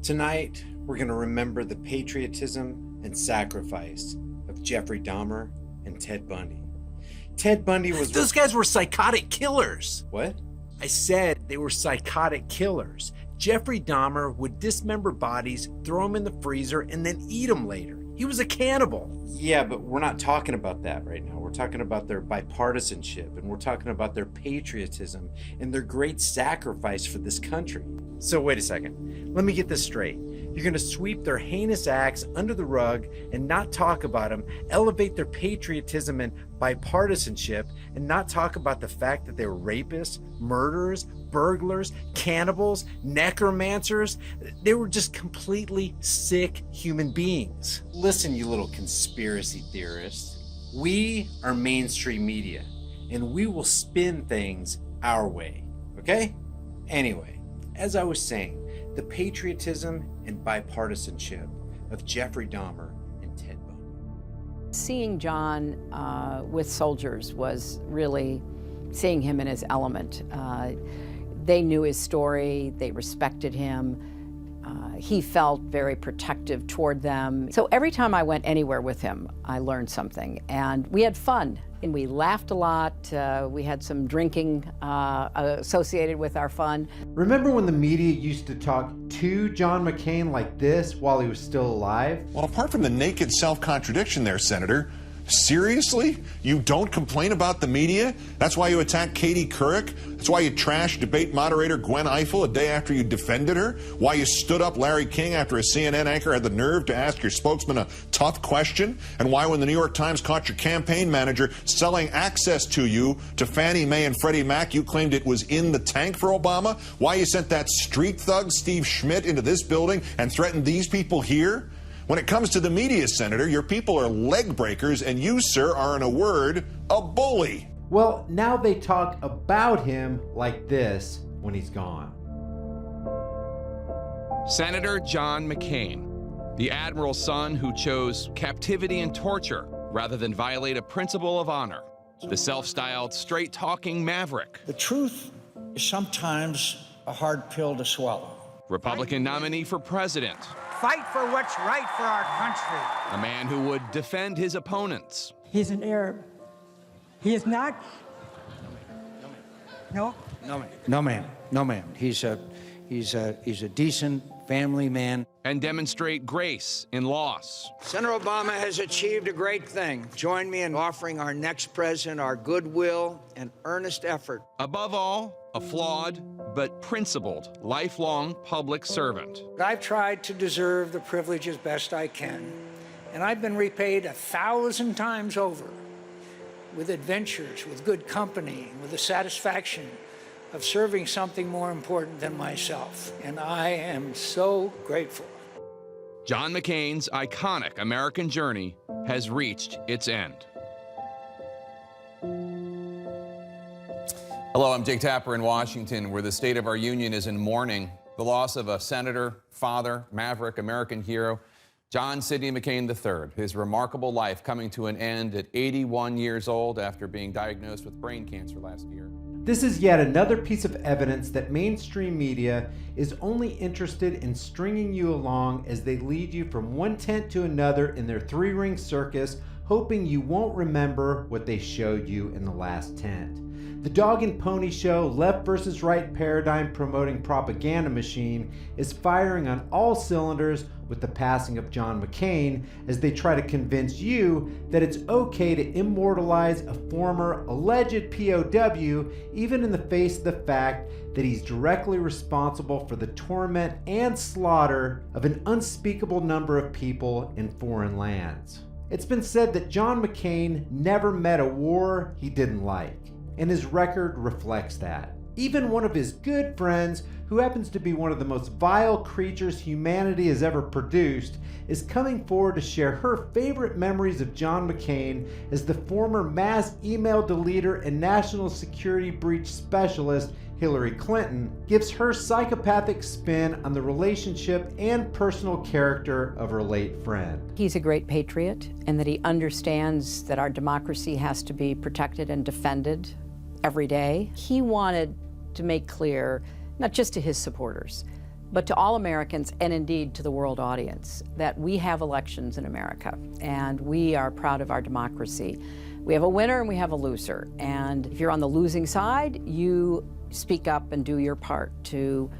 Tonight, we're going to remember the patriotism and sacrifice of Jeffrey Dahmer and Ted Bundy. Ted Bundy was... Those guys were psychotic killers. What? I said they were psychotic killers. Jeffrey Dahmer would dismember bodies, throw them in the freezer, and then eat them later. He was a cannibal. Yeah, but we're not talking about that right now. We're talking about their bipartisanship, and we're talking about their patriotism and their great sacrifice for this country. So wait a second. Let me get this straight. You're going to sweep their heinous acts under the rug and not talk about them, elevate their patriotism and bipartisanship, and not talk about the fact that they were rapists, murderers, burglars, cannibals, necromancers. They were just completely sick human beings. Listen, you little conspiracy theorists. We are mainstream media, and we will spin things our way, okay? Anyway, as I was saying, the patriotism and bipartisanship of Jeffrey Dahmer and Ted Bundy. Seeing John with soldiers was really seeing him in his element. They knew his story, they respected him. He felt very protective toward them. So every time I went anywhere with him, I learned something. And we had fun, and we laughed a lot. We had some drinking associated with our fun. Remember when the media used to talk to John McCain like this while he was still alive? Well, apart from the naked self-contradiction there, Senator, seriously? You don't complain about the media? That's why you attacked Katie Couric? That's why you trashed debate moderator Gwen Ifill a day after you defended her? Why you stood up Larry King after a CNN anchor had the nerve to ask your spokesman a tough question? And why, when the New York Times caught your campaign manager selling access to you to Fannie Mae and Freddie Mac, you claimed it was in the tank for Obama? Why you sent that street thug Steve Schmidt into this building and threatened these people here? When it comes to the media, Senator, your people are leg breakers, and you, sir, are, in a word, a bully. Well, now they talk about him like this when he's gone. Senator John McCain, the admiral's son who chose captivity and torture rather than violate a principle of honor, the self-styled straight-talking maverick. The truth is sometimes a hard pill to swallow. Republican nominee for president. Fight for what's right for our country. A man who would defend his opponents. He's an Arab. He is not. No? No, ma'am. No, ma'am. No, ma'am. He's a decent family man. And demonstrate grace in loss. Senator Obama has achieved a great thing. Join me in offering our next president our goodwill and earnest effort. Above all, a flawed but principled lifelong public servant. I've tried to deserve the privilege as best I can, and I've been repaid 1,000 times over with adventures, with good company, with the satisfaction of serving something more important than myself. And I am so grateful. John McCain's iconic American journey has reached its end. Hello, I'm Jake Tapper in Washington, where the state of our union is in mourning. The loss of a senator, father, maverick, American hero, John Sidney McCain III. His remarkable life coming to an end at 81 years old after being diagnosed with brain cancer last year. This is yet another piece of evidence that mainstream media is only interested in stringing you along as they lead you from one tent to another in their three-ring circus, hoping you won't remember what they showed you in the last tent. The dog and pony show, left versus right paradigm promoting propaganda machine, is firing on all cylinders with the passing of John McCain as they try to convince you that it's okay to immortalize a former alleged POW, even in the face of the fact that he's directly responsible for the torment and slaughter of an unspeakable number of people in foreign lands. It's been said that John McCain never met a war he didn't like, and his record reflects that. Even one of his good friends, who happens to be one of the most vile creatures humanity has ever produced, is coming forward to share her favorite memories of John McCain as the former mass email deleter and national security breach specialist Hillary Clinton gives her psychopathic spin on the relationship and personal character of her late friend. He's a great patriot, and that he understands that our democracy has to be protected and defended every day. He wanted to make clear, not just to his supporters, but to all Americans, and indeed to the world audience, that we have elections in America, and we are proud of our democracy. We have a winner and we have a loser, and if you're on the losing side, you speak up and do your part to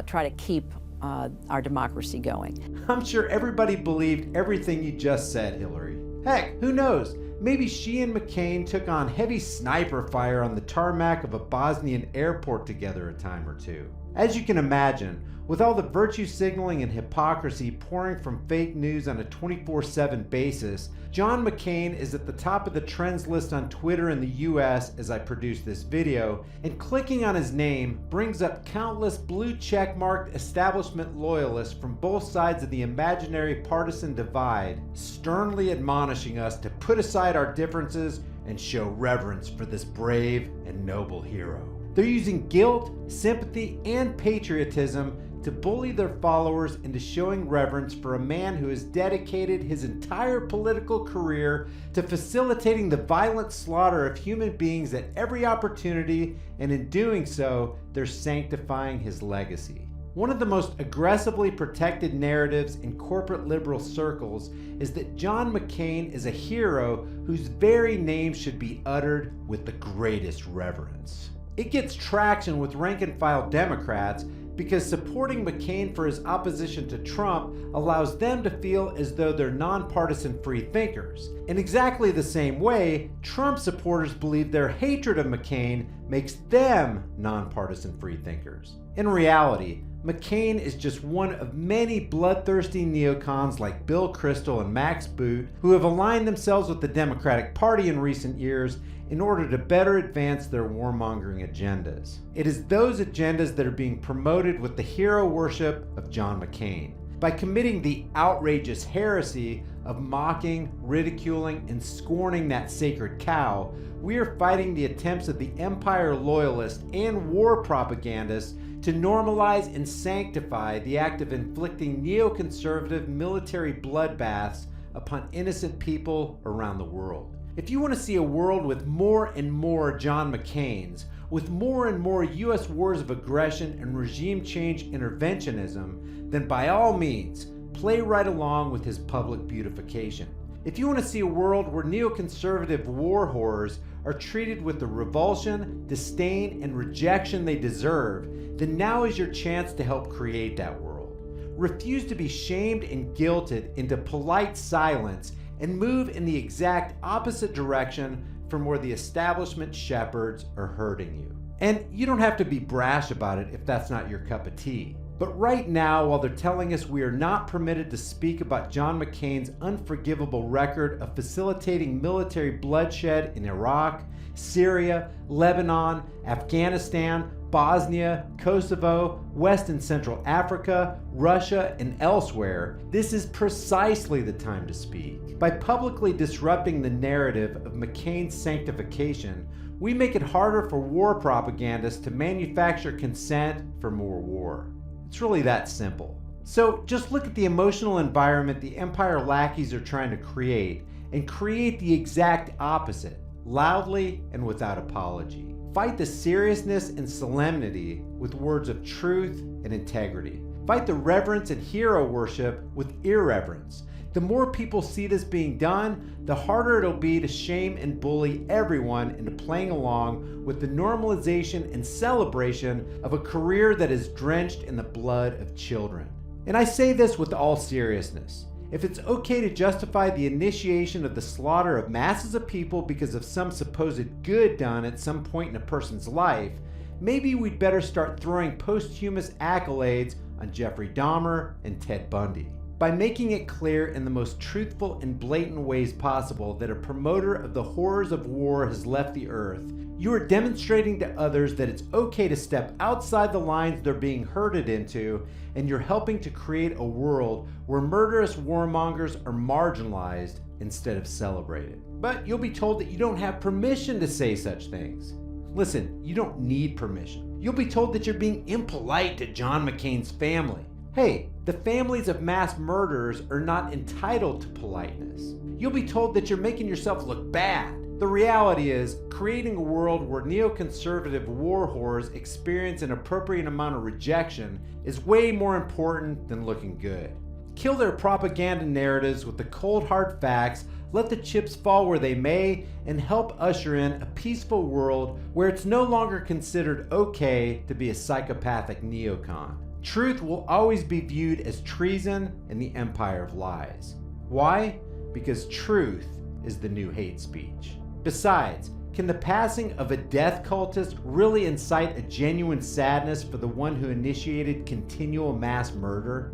try to keep our democracy going. I'm sure everybody believed everything you just said, Hillary. Heck, who knows? Maybe she and McCain took on heavy sniper fire on the tarmac of a Bosnian airport together a time or two. As you can imagine, with all the virtue signaling and hypocrisy pouring from fake news on a 24/7 basis, John McCain is at the top of the trends list on Twitter in the US as I produce this video, and clicking on his name brings up countless blue check-marked establishment loyalists from both sides of the imaginary partisan divide, sternly admonishing us to put aside our differences and show reverence for this brave and noble hero. They're using guilt, sympathy, and patriotism to bully their followers into showing reverence for a man who has dedicated his entire political career to facilitating the violent slaughter of human beings at every opportunity, and in doing so, they're sanctifying his legacy. One of the most aggressively protected narratives in corporate liberal circles is that John McCain is a hero whose very name should be uttered with the greatest reverence. It gets traction with rank-and-file Democrats because supporting McCain for his opposition to Trump allows them to feel as though they're nonpartisan free thinkers. In exactly the same way, Trump supporters believe their hatred of McCain makes them nonpartisan free thinkers. In reality, McCain is just one of many bloodthirsty neocons like Bill Kristol and Max Boot who have aligned themselves with the Democratic Party in recent years in order to better advance their warmongering agendas. It is those agendas that are being promoted with the hero worship of John McCain. By committing the outrageous heresy of mocking, ridiculing, and scorning that sacred cow, we are fighting the attempts of the empire loyalists and war propagandists to normalize and sanctify the act of inflicting neoconservative military bloodbaths upon innocent people around the world. If you want to see a world with more and more John McCains, with more and more US wars of aggression and regime change interventionism, then by all means, play right along with his public beautification. If you want to see a world where neoconservative war horrors are treated with the revulsion, disdain, and rejection they deserve, then now is your chance to help create that world. Refuse to be shamed and guilted into polite silence and move in the exact opposite direction from where the establishment shepherds are hurting you. And you don't have to be brash about it if that's not your cup of tea. But right now, while they're telling us we are not permitted to speak about John McCain's unforgivable record of facilitating military bloodshed in Iraq, Syria, Lebanon, Afghanistan, Bosnia, Kosovo, West and Central Africa, Russia, and elsewhere, this is precisely the time to speak. By publicly disrupting the narrative of McCain's sanctification, we make it harder for war propagandists to manufacture consent for more war. It's really that simple. So just look at the emotional environment the empire lackeys are trying to create, and create the exact opposite, loudly and without apology. Fight the seriousness and solemnity with words of truth and integrity. Fight the reverence and hero worship with irreverence. The more people see this being done, the harder it'll be to shame and bully everyone into playing along with the normalization and celebration of a career that is drenched in the blood of children. And I say this with all seriousness. If it's okay to justify the initiation of the slaughter of masses of people because of some supposed good done at some point in a person's life, maybe we'd better start throwing posthumous accolades on Jeffrey Dahmer and Ted Bundy. By making it clear in the most truthful and blatant ways possible that a promoter of the horrors of war has left the earth, you are demonstrating to others that it's okay to step outside the lines they're being herded into, and you're helping to create a world where murderous warmongers are marginalized instead of celebrated. But you'll be told that you don't have permission to say such things. Listen, you don't need permission. You'll be told that you're being impolite to John McCain's family. Hey, the families of mass murderers are not entitled to politeness. You'll be told that you're making yourself look bad. The reality is, creating a world where neoconservative war whores experience an appropriate amount of rejection is way more important than looking good. Kill their propaganda narratives with the cold hard facts, let the chips fall where they may, and help usher in a peaceful world where it's no longer considered okay to be a psychopathic neocon. Truth will always be viewed as treason in the empire of lies. Why? Because truth is the new hate speech. Besides, can the passing of a death cultist really incite a genuine sadness for the one who initiated continual mass murder?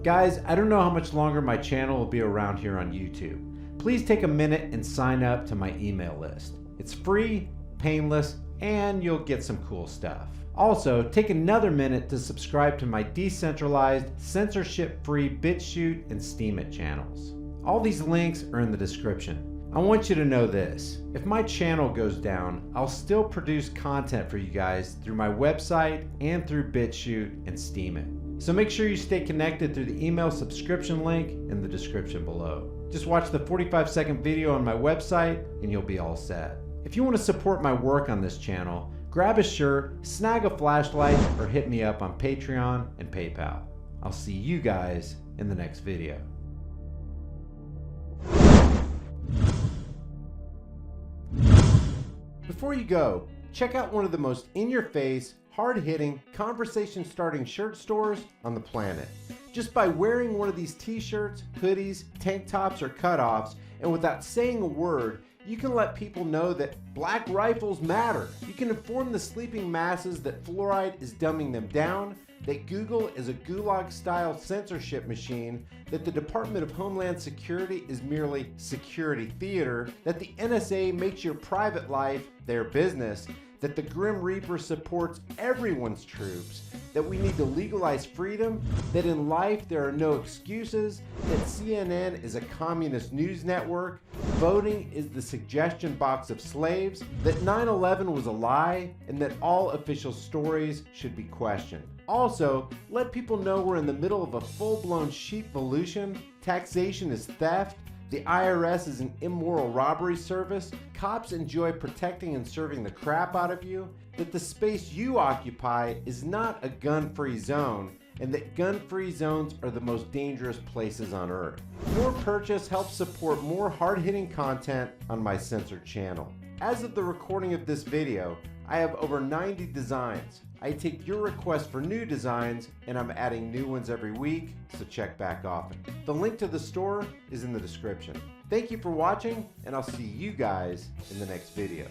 Guys, I don't know how much longer my channel will be around here on YouTube. Please take a minute and sign up to my email list. It's free, painless, and you'll get some cool stuff. Also, take another minute to subscribe to my decentralized, censorship-free BitChute and Steemit channels. All these links are in the description. I want you to know this, if my channel goes down, I'll still produce content for you guys through my website and through BitChute and Steemit. So make sure you stay connected through the email subscription link in the description below. Just watch the 45-second video on my website and you'll be all set. If you want to support my work on this channel, grab a shirt, snag a flashlight, or hit me up on Patreon and PayPal. I'll see you guys in the next video. Before you go, check out one of the most in-your-face, hard-hitting, conversation-starting shirt stores on the planet. Just by wearing one of these t-shirts, hoodies, tank tops, or cutoffs, and without saying a word, you can let people know that black rifles matter. You can inform the sleeping masses that fluoride is dumbing them down, that Google is a gulag-style censorship machine, that the Department of Homeland Security is merely security theater, that the NSA makes your private life their business, that the Grim Reaper supports everyone's troops, that we need to legalize freedom, that in life there are no excuses, that CNN is a communist news network, voting is the suggestion box of slaves, that 9/11 was a lie, and that all official stories should be questioned. Also, let people know we're in the middle of a full-blown sheepvolution, taxation is theft, the IRS is an immoral robbery service, cops enjoy protecting and serving the crap out of you, that the space you occupy is not a gun-free zone, and that gun-free zones are the most dangerous places on earth. Your purchase helps support more hard-hitting content on my censored channel. As of the recording of this video, I have over 90 designs. I take your requests for new designs, and I'm adding new ones every week, so check back often. The link to the store is in the description. Thank you for watching, and I'll see you guys in the next video.